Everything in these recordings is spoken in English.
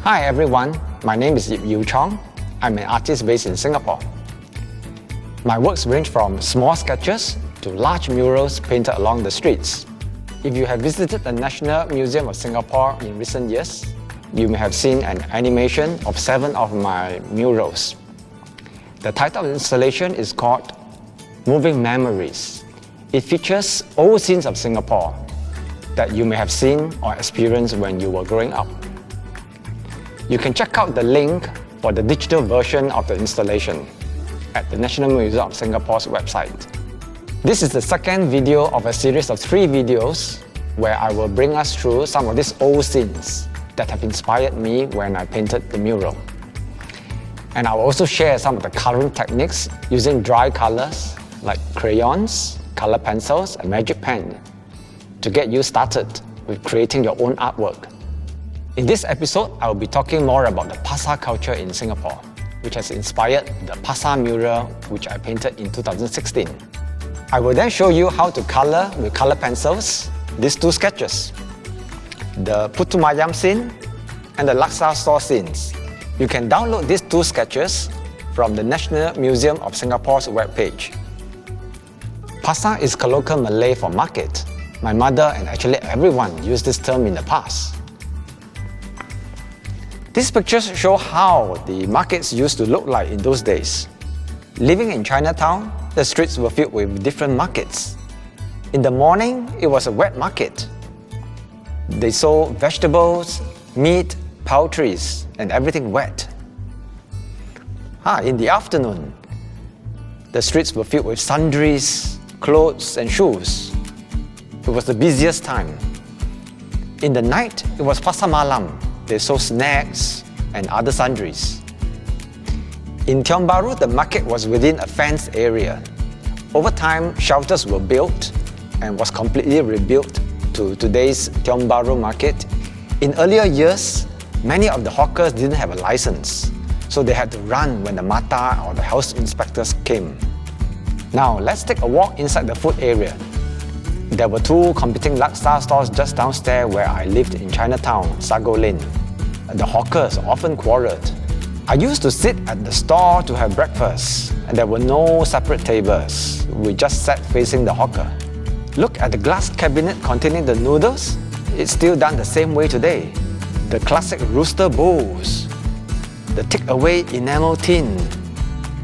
Hi everyone, my name is Yew Chong. I'm an artist based in Singapore. My works range from small sketches to large murals painted along the streets. If you have visited the National Museum of Singapore in recent years, you may have seen an animation of 7 of my murals. The title of the installation is called Moving Memories. It features old scenes of Singapore that you may have seen or experienced when you were growing up. You can check out the link for the digital version of the installation at the National Museum of Singapore's website. This is the second video of a series of 3 videos where I will bring us through some of these old scenes that have inspired me when I painted the mural. And I will also share some of the coloring techniques using dry colors like crayons, color pencils, and magic pen to get you started with creating your own artwork. In this episode, I will be talking more about the Pasar culture in Singapore, which has inspired the Pasar mural which I painted in 2016. I will then show you how to color with color pencils these 2 sketches, the Putu Mayam scene and the Laksa store scenes. You can download these 2 sketches from the National Museum of Singapore's webpage. Pasar is colloquial Malay for market. My mother and actually everyone used this term in the past. These pictures show how the markets used to look like in those days. Living in Chinatown, the streets were filled with different markets. In the morning, it was a wet market. They sold vegetables, meat, poultry, and everything wet. In the afternoon, the streets were filled with sundries, clothes, and shoes. It was the busiest time. In the night, it was Pasar Malam. They sold snacks and other sundries. In Tiong Bahru, the market was within a fenced area. Over time, shelters were built and was completely rebuilt to today's Tiong Bahru market. In earlier years, many of the hawkers didn't have a license, so they had to run when the mata or the health inspectors came. Now, let's take a walk inside the food area. There were 2 competing laksa stores just downstairs where I lived in Chinatown, Sago Lane. The hawkers often quarreled. I used to sit at the store to have breakfast, and there were no separate tables. We just sat facing the hawker. Look at the glass cabinet containing the noodles. It's still done the same way today. The classic rooster bowls, the take-away enamel tin,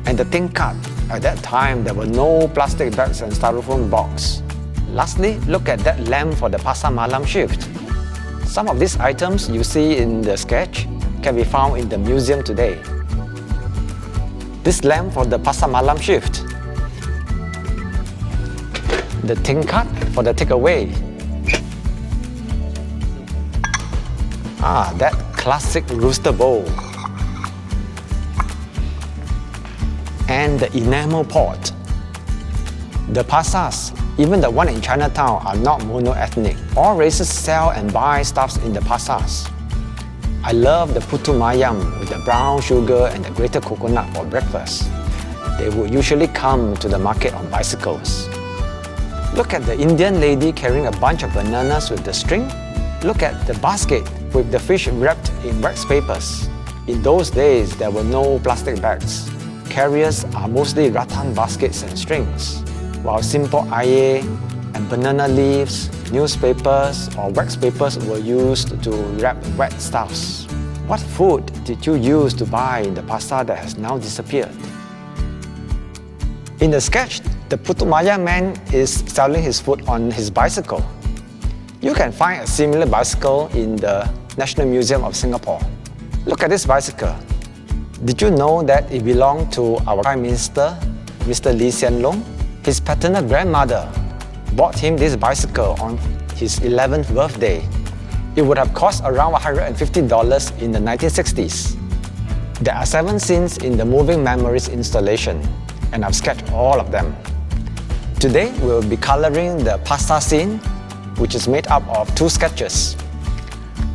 and the tingkat. At that time, there were no plastic bags and styrofoam box. Lastly, look at that lamp for the Pasar Malam shift. Some of these items you see in the sketch can be found in the museum today. This lamp for the Pasar Malam shift. The tingkat for the takeaway. That classic rooster bowl. And the enamel pot. The pasars, even the one in Chinatown, are not mono-ethnic. All races sell and buy stuffs in the pasars. I love the Putu Mayam with the brown sugar and the grated coconut for breakfast. They would usually come to the market on bicycles. Look at the Indian lady carrying a bunch of bananas with the string. Look at the basket with the fish wrapped in wax papers. In those days, there were no plastic bags. Carriers are mostly rattan baskets and strings, while simple aye and banana leaves, newspapers or wax papers were used to wrap wet stuffs. What food did you use to buy in the pasar that has now disappeared? In the sketch, the Putu Mayam man is selling his food on his bicycle. You can find a similar bicycle in the National Museum of Singapore. Look at this bicycle. Did you know that it belonged to our Prime Minister, Mr. Lee Hsien Loong? His paternal grandmother bought him this bicycle on his 11th birthday. It would have cost around $150 in the 1960s. There are 7 scenes in the Moving Memories installation, and I've sketched all of them. Today, we'll be coloring the Pasar scene, which is made up of 2 sketches,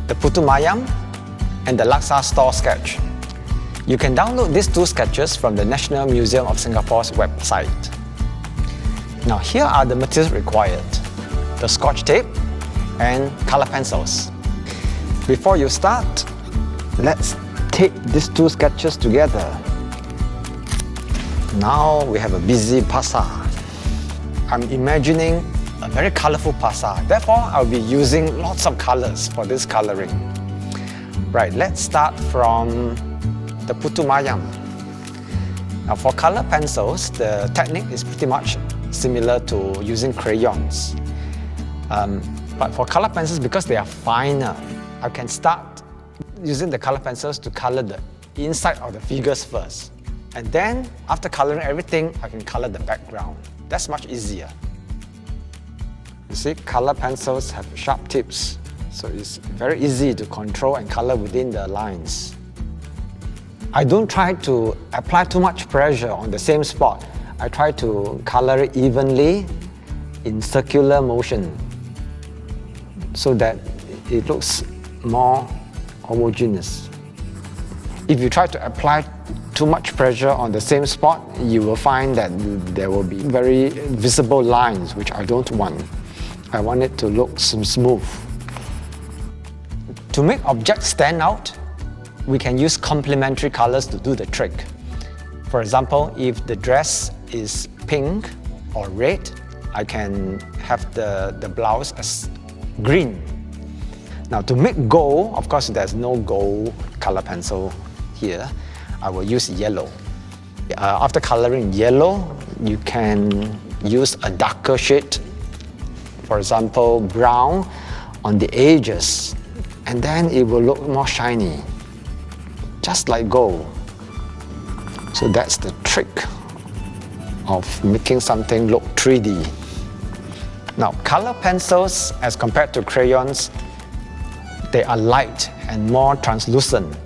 the Putu Mayam and the Laksa store sketch. You can download these 2 sketches from the National Museum of Singapore's website. Now here are the materials required: the Scotch tape and color pencils. Before you start, Let's tape these two sketches together. Now we have a busy pasar. I'm imagining a very colorful pasar. Therefore, I'll be using lots of colors for this coloring. Right, let's start from the putu mayam. Now for color pencils, the technique is pretty much similar to using crayons. But for color pencils, because they are finer, I can start using the color pencils to color the inside of the figures first. And then, after coloring everything, I can color the background. That's much easier. You see, color pencils have sharp tips, so it's very easy to control and color within the lines. I don't try to apply too much pressure on the same spot. I try to color it evenly in circular motion so that it looks more homogeneous. If you try to apply too much pressure on the same spot, you will find that there will be very visible lines, which I don't want. I want it to look smooth. To make objects stand out, we can use complementary colors to do the trick. For example, if the dress is pink or red, I can have the blouse as green. Now to make gold, of course there's no gold color pencil here, I will use yellow. After coloring yellow, you can use a darker shade, for example brown, on the edges, and then it will look more shiny, just like gold. So that's the trick of making something look 3D. Now, color pencils, as compared to crayons, they are light and more translucent.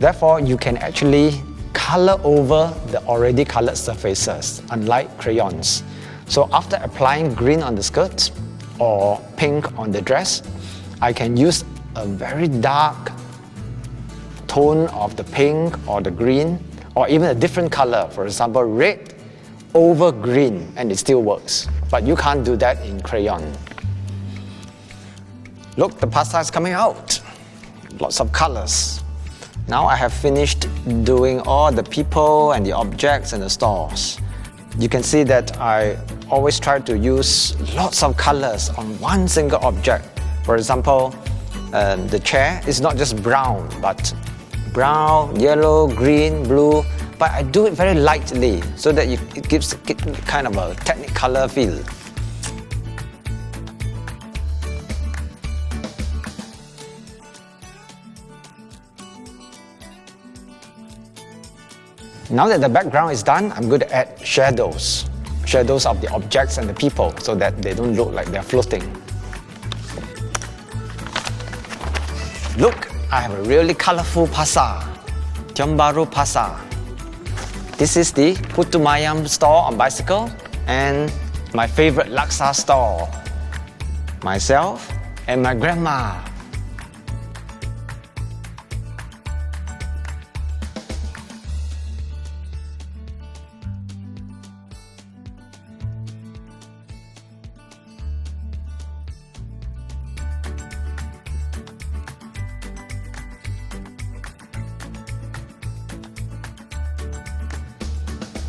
Therefore, you can actually color over the already colored surfaces, unlike crayons. So after applying green on the skirt or pink on the dress, I can use a very dark tone of the pink or the green, or even a different color, for example red over green, and it still works. But you can't do that in crayon. Look, the pasta is coming out. Lots of colors. Now I have finished doing all the people and the objects and the stores. You can see that I always try to use lots of colors on one single object. For example, the chair is not just brown, but brown, yellow, green, blue, but I do it very lightly so that it gives kind of a technicolor feel. Now that the background is done, I'm going to add shadows. Shadows of the objects and the people so that they don't look like they're floating. Look, I have a really colorful pasar, Tiong Bahru Pasar. This is the Putu Mayam store on bicycle and my favorite laksa store, myself and my grandma.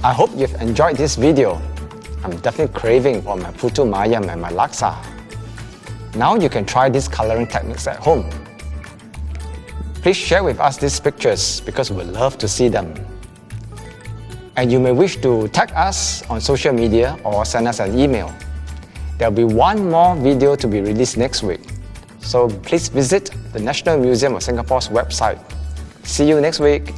I hope you've enjoyed this video. I'm definitely craving for my putu mayam and my laksa. Now you can try these coloring techniques at home. Please share with us these pictures because we'd love to see them. And you may wish to tag us on social media or send us an email. There'll be one more video to be released next week. So please visit the National Museum of Singapore's website. See you next week.